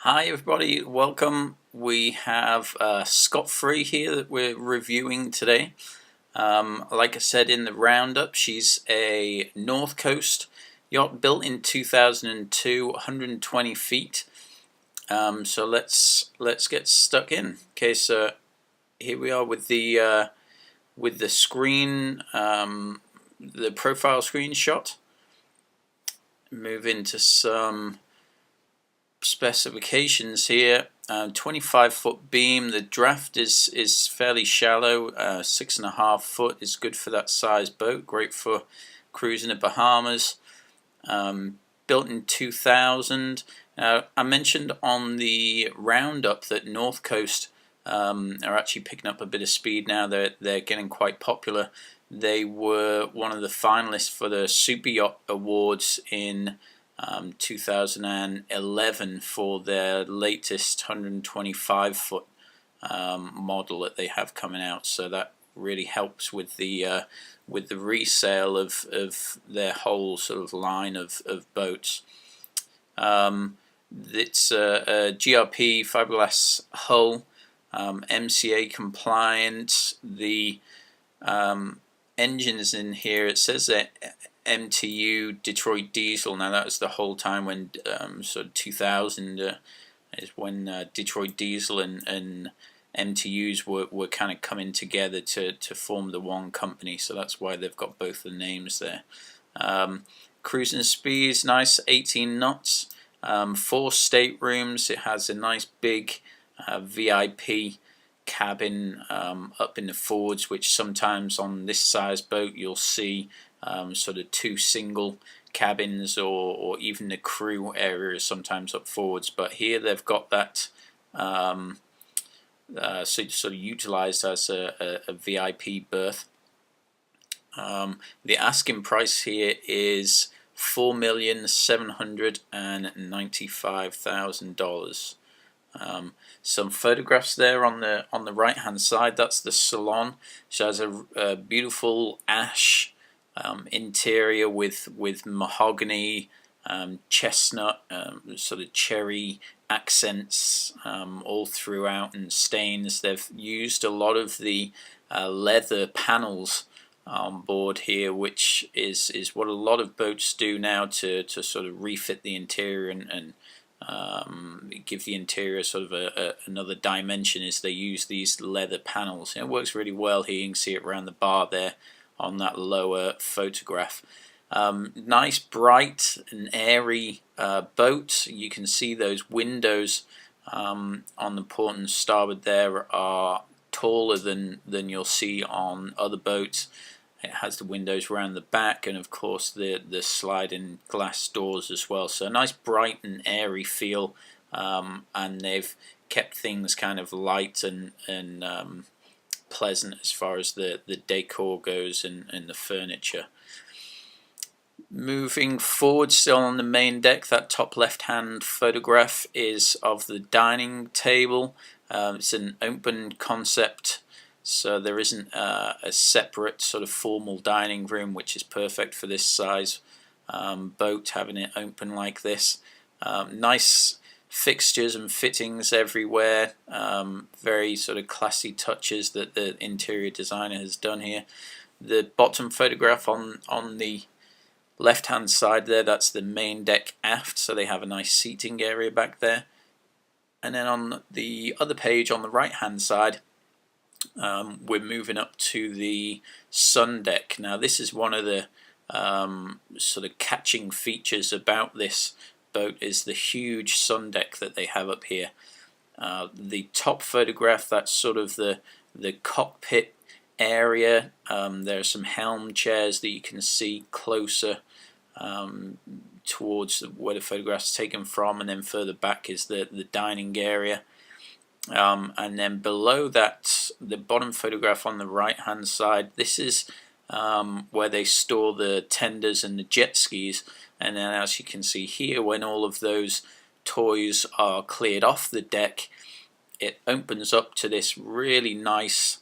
Hi everybody, welcome. We have Scott Free here that we're reviewing today. Like I said in the roundup, she's a North Coast yacht built in 2002, 120 feet. So let's get stuck in. Okay, so here we are with the screen, the profile screenshot. Move into some specifications here. 25-foot beam. The draft is fairly shallow. 6.5 foot is good for that size boat. Great for cruising the Bahamas. Built in 2000. I mentioned on the roundup that North Coast are actually picking up a bit of speed now. They're getting quite popular. They were one of the finalists for the Super Yacht Awards in 2011 for their latest 125-foot model that they have coming out. So that really helps with the resale of their whole sort of line of boats. It's a GRP fiberglass hull, MCA compliant. The engines in here, it says that MTU Detroit diesel. Now that was the whole time when sort of 2000 is when Detroit diesel and MTUs were kind of coming together to form the one company, so that's why they've got both the names there. Cruising speeds, nice 18 knots, 4 staterooms. It has a nice big VIP cabin up in the forwards, which sometimes on this size boat you'll see sort of 2 single cabins, or even the crew area is sometimes up forwards, but here they've got that sort of utilized as a VIP berth. The asking price here is $4,795,000. Some photographs there on the right hand side. That's the salon. She has a beautiful ash interior with mahogany, chestnut, sort of cherry accents all throughout, and stains. They've used a lot of the leather panels on board here, which is what a lot of boats do now to sort of refit the interior and give the interior sort of another dimension, is they use these leather panels. And it works really well here. You can see it around the bar there on that lower photograph. Nice, bright and airy boat. You can see those windows on the port and starboard there are taller than you'll see on other boats. It has the windows around the back, and of course the sliding glass doors as well. So a nice bright and airy feel, and they've kept things kind of light and pleasant as far as the decor goes and the furniture. Moving forward, still on the main deck, that top left hand photograph is of the dining table. It's an open concept, so there isn't a separate sort of formal dining room, which is perfect for this size boat, having it open like this. Nice fixtures and fittings everywhere. Very sort of classy touches that the interior designer has done here. The bottom photograph on the left hand side there, that's the main deck aft, so they have a nice seating area back there. And then on the other page on the right hand side, we're moving up to the sun deck. Now this is one of the sort of catching features about this boat, is the huge sun deck that they have up here. The top photograph, that's sort of the cockpit area. There are some helm chairs that you can see closer towards where the photograph's taken from, and then further back is the dining area. And then below that, the bottom photograph on the right hand side, this is where they store the tenders and the jet skis. And then as you can see here, when all of those toys are cleared off the deck, it opens up to this really nice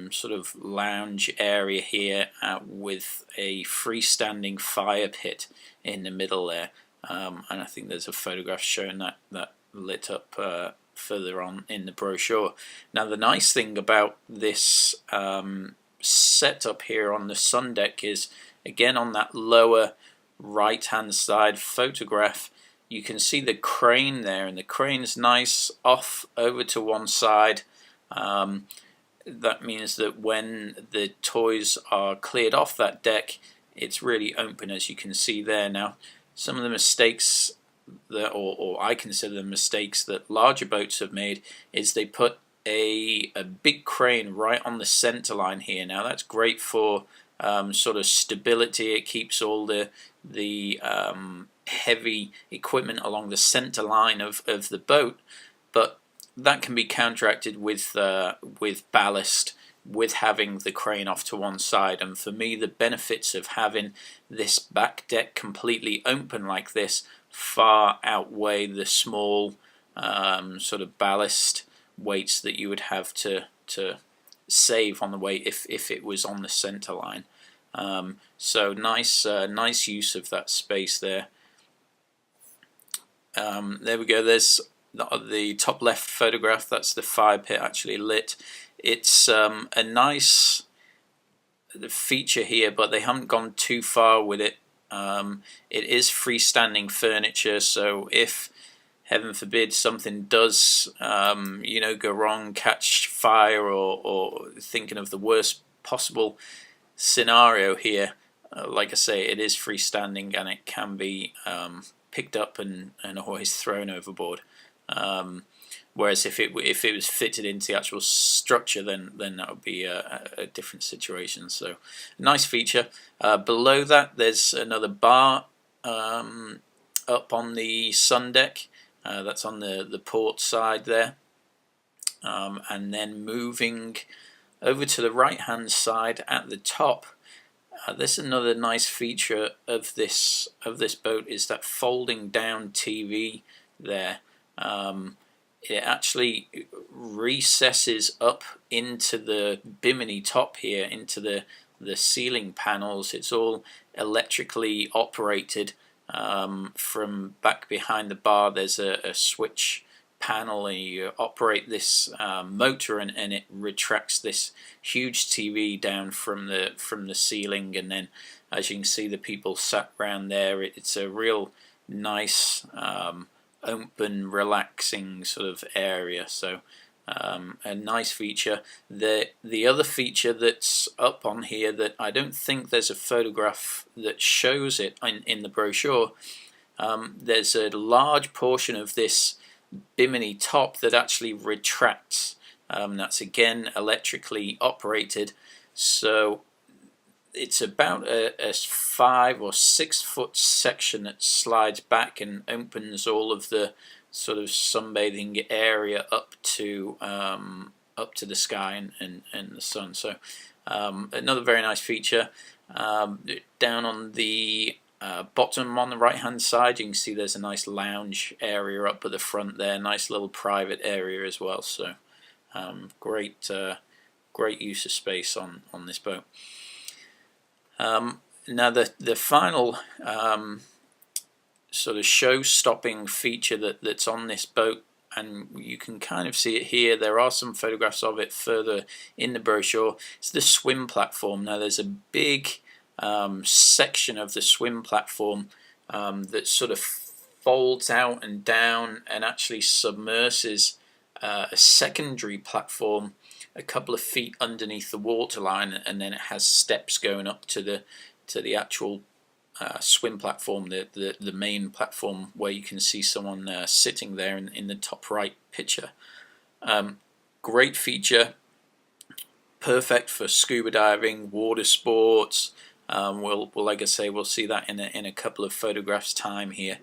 sort of lounge area here with a freestanding fire pit in the middle there. And I think there's a photograph showing that lit up further on in the brochure. Now the nice thing about this setup here on the sun deck is, again, on that lower right hand side photograph, you can see the crane there, and the crane's nice off over to one side. That means that when the toys are cleared off that deck, it's really open, as you can see there. Now, some of the mistakes that, or I consider the mistakes that larger boats have made, is they put a big crane right on the center line here. Now that's great for sort of stability. It keeps all the heavy equipment along the center line of the boat, but that can be counteracted with ballast, with having the crane off to one side. And for me, the benefits of having this back deck completely open like this far outweigh the small sort of ballast weights that you would have to save on the weight if it was on the center line. So nice use of that space there. There we go. There's the top left photograph. That's the fire pit actually lit. It's a nice feature here, but they haven't gone too far with it. It is freestanding furniture, so if, heaven forbid, something does go wrong, catch fire, or thinking of the worst possible scenario here, like I say, it is freestanding and it can be picked up and always thrown overboard. Whereas if it was fitted into the actual structure, then that would be a different situation. So nice feature. Below that, there's another bar up on the sun deck. That's on the port side there. And then moving over to the right hand side at the top, this is another nice feature of this boat, is that folding down TV there. It actually recesses up into the bimini top here, into the ceiling panels. It's all electrically operated. From back behind the bar, there's a switch panel, and you operate this motor, and it retracts this huge TV down from the ceiling. And then, as you can see, the people sat around there. It's a real nice open, relaxing sort of area. So a nice feature. The other feature that's up on here that I don't think there's a photograph that shows it in the brochure, there's a large portion of this bimini top that actually retracts. That's again electrically operated, so it's about a 5 or 6 foot section that slides back and opens all of the sort of sunbathing area up to the sky and the sun. So another very nice feature. Down on the bottom on the right hand side, you can see there's a nice lounge area up at the front there, nice little private area as well. So great use of space on this boat. Now the final sort of show-stopping feature that's on this boat, and you can kind of see it here, there are some photographs of it further in the brochure, it's the swim platform. Now there's a big section of the swim platform that sort of folds out and down and actually submerses a secondary platform a couple of feet underneath the waterline, and then it has steps going up to the actual swim platform, the main platform where you can see someone sitting there in the top right picture. Great feature, perfect for scuba diving, water sports. We'll like I say, we'll see that in a couple of photographs time here.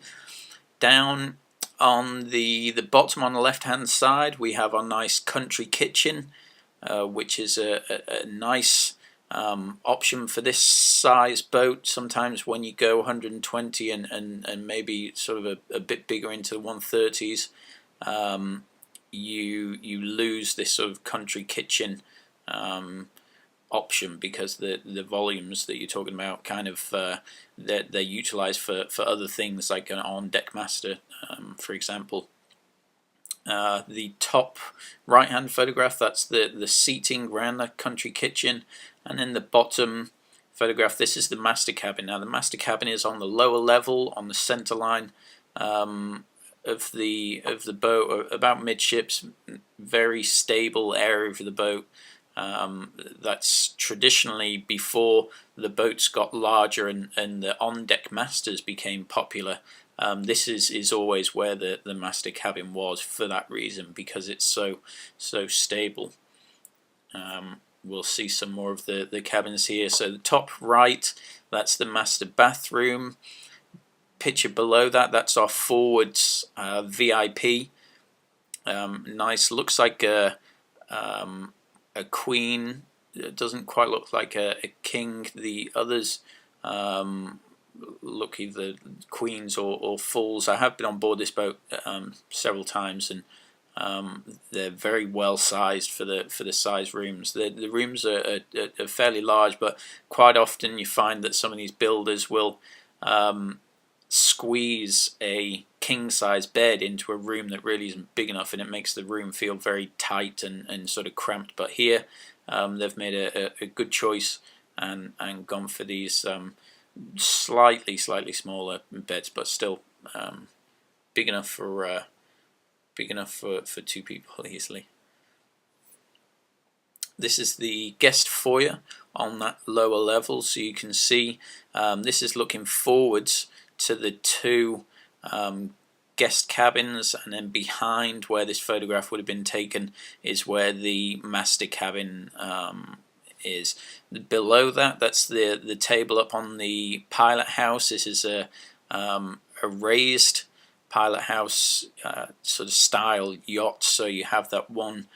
Down on the bottom on the left hand side, we have our nice country kitchen, which is a nice option for this size boat. Sometimes when you go 120 and maybe sort of a bit bigger into the 130s, you lose this sort of country kitchen option, because the volumes that you're talking about kind of they're utilized for other things, like an on deck master, for example. The top right hand photograph, that's the seating around the country kitchen, and then the bottom photograph, this is the master cabin. Now the master cabin is on the lower level, on the center line of the boat, about midships, very stable area of the boat. That's traditionally before the boats got larger and the on-deck masters became popular. This is always where the master cabin was, for that reason, because it's so stable. We'll see some more of the cabins here. So the top right, that's the master bathroom. Picture below that, that's our forwards VIP. Nice, looks like a queen. It doesn't quite look like a king. The others look either queens or fulls. I have been on board this boat several times, and they're very well sized for the size rooms. The rooms are fairly large, but quite often you find that some of these builders will squeeze a king size bed into a room that really isn't big enough, and it makes the room feel very tight and sort of cramped. But here they've made a good choice and gone for these slightly smaller beds, but still big enough for two people easily. This is the guest foyer on that lower level, so you can see this is looking forwards to the two guest cabins, and then behind where this photograph would have been taken is where the master cabin is. Below that, that's the table up on the pilot house. This is a raised pilot house sort of style yacht, so you have that one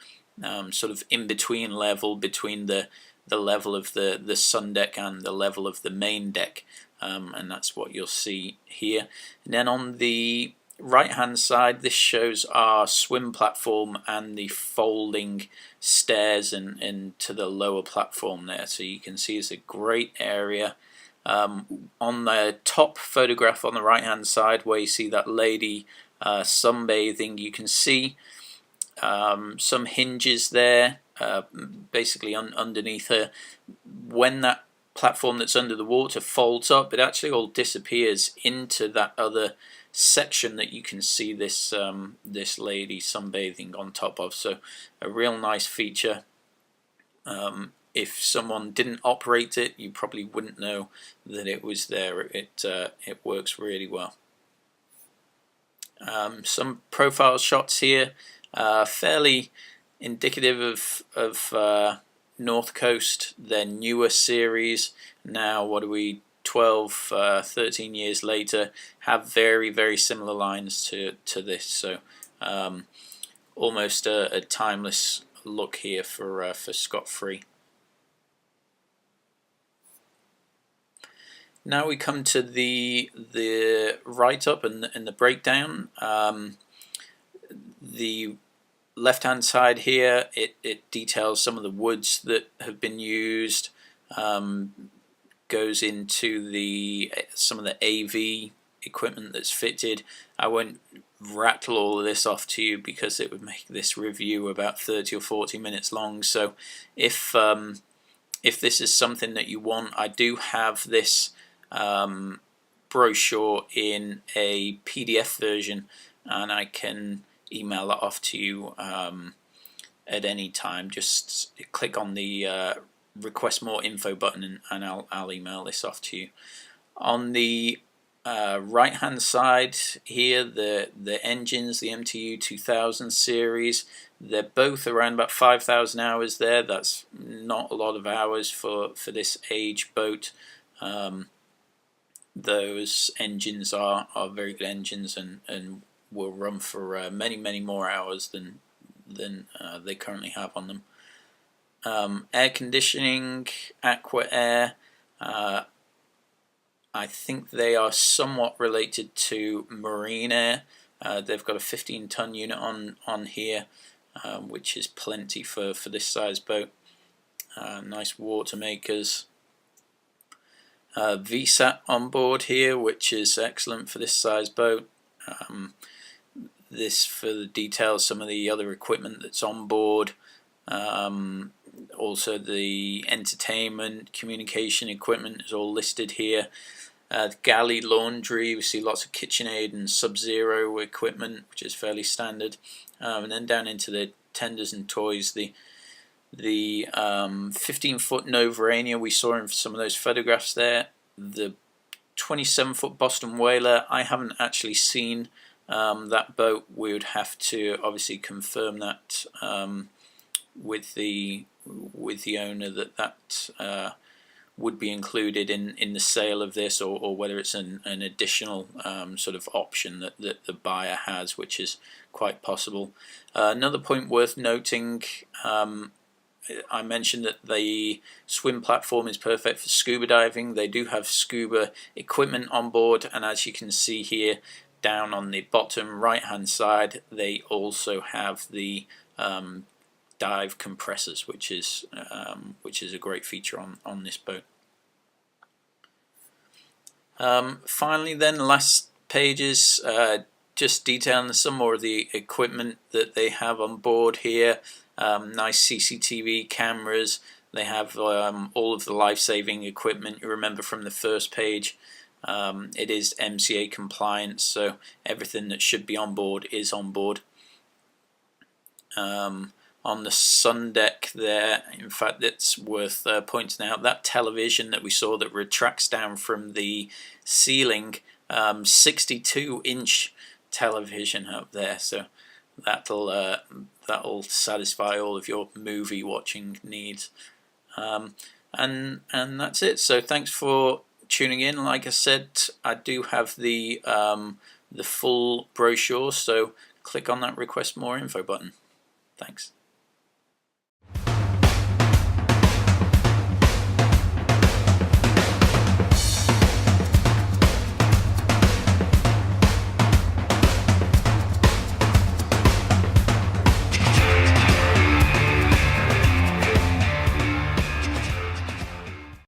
sort of in between level between the level of the sun deck and the level of the main deck, and that's what you'll see here. And then on the right hand side, this shows our swim platform and the folding stairs and to the lower platform there, so you can see it's a great area. On the top photograph on the right hand side, where you see that lady sunbathing, you can see some hinges there basically underneath her. When that platform that's under the water folds up, it actually all disappears into that other section that you can see this this lady sunbathing on top of. So a real nice feature. If someone didn't operate it, you probably wouldn't know that it was there. It works really well. Some profile shots here, fairly indicative of North Coast, their newer series. Now, what are we, 12, 13 years later, have very similar lines to this. So almost a timeless look here for Scott Free. Now we come to the write-up and the breakdown. The left-hand side here, it details some of the woods that have been used, goes into some of the AV equipment that's fitted. I won't rattle all of this off to you because it would make this review about 30 or 40 minutes long. So if this is something that you want, I do have this brochure in a PDF version, and I can email that off to you at any time. Just click on the request more info button and I'll email this off to you. On the right hand side here, the engines, the MTU 2000 series, they're both around about 5,000 hours there. That's not a lot of hours for this age boat. Those engines are very good engines and will run for many more hours than they currently have on them. Air conditioning, Aqua Air, I think they are somewhat related to Marine Air. They've got a 15-ton unit on here, which is plenty for this size boat. Nice water makers. VSAT on board here, which is excellent for this size boat. this for the details, some of the other equipment that's on board. Also the entertainment, communication equipment is all listed here. The galley laundry, we see lots of KitchenAid and Sub-Zero equipment, which is fairly standard. And then down into the tenders and toys, the 15-foot Nova Rania we saw in some of those photographs there. The 27-foot Boston Whaler, I haven't actually seen that boat. We would have to obviously confirm that with the owner that would be included in the sale of this, or whether it's an additional sort of option that the buyer has, which is quite possible. Another point worth noting, I mentioned that the swim platform is perfect for scuba diving. They do have scuba equipment on board, and as you can see here down on the bottom right hand side, they also have the dive compressors, which is a great feature on this boat. Finally then, last pages, just detailing some more of the equipment that they have on board here. Nice CCTV cameras. They have all of the life-saving equipment you remember from the first page. It is MCA compliant, so everything that should be on board is on board. On the sun deck there, in fact, it's worth pointing out that television that we saw that retracts down from the ceiling, 62-inch television up there, so that'll satisfy all of your movie watching needs. And that's it. So thanks for tuning in. Like I said, I do have the full brochure, so click on that request more info button. Thanks.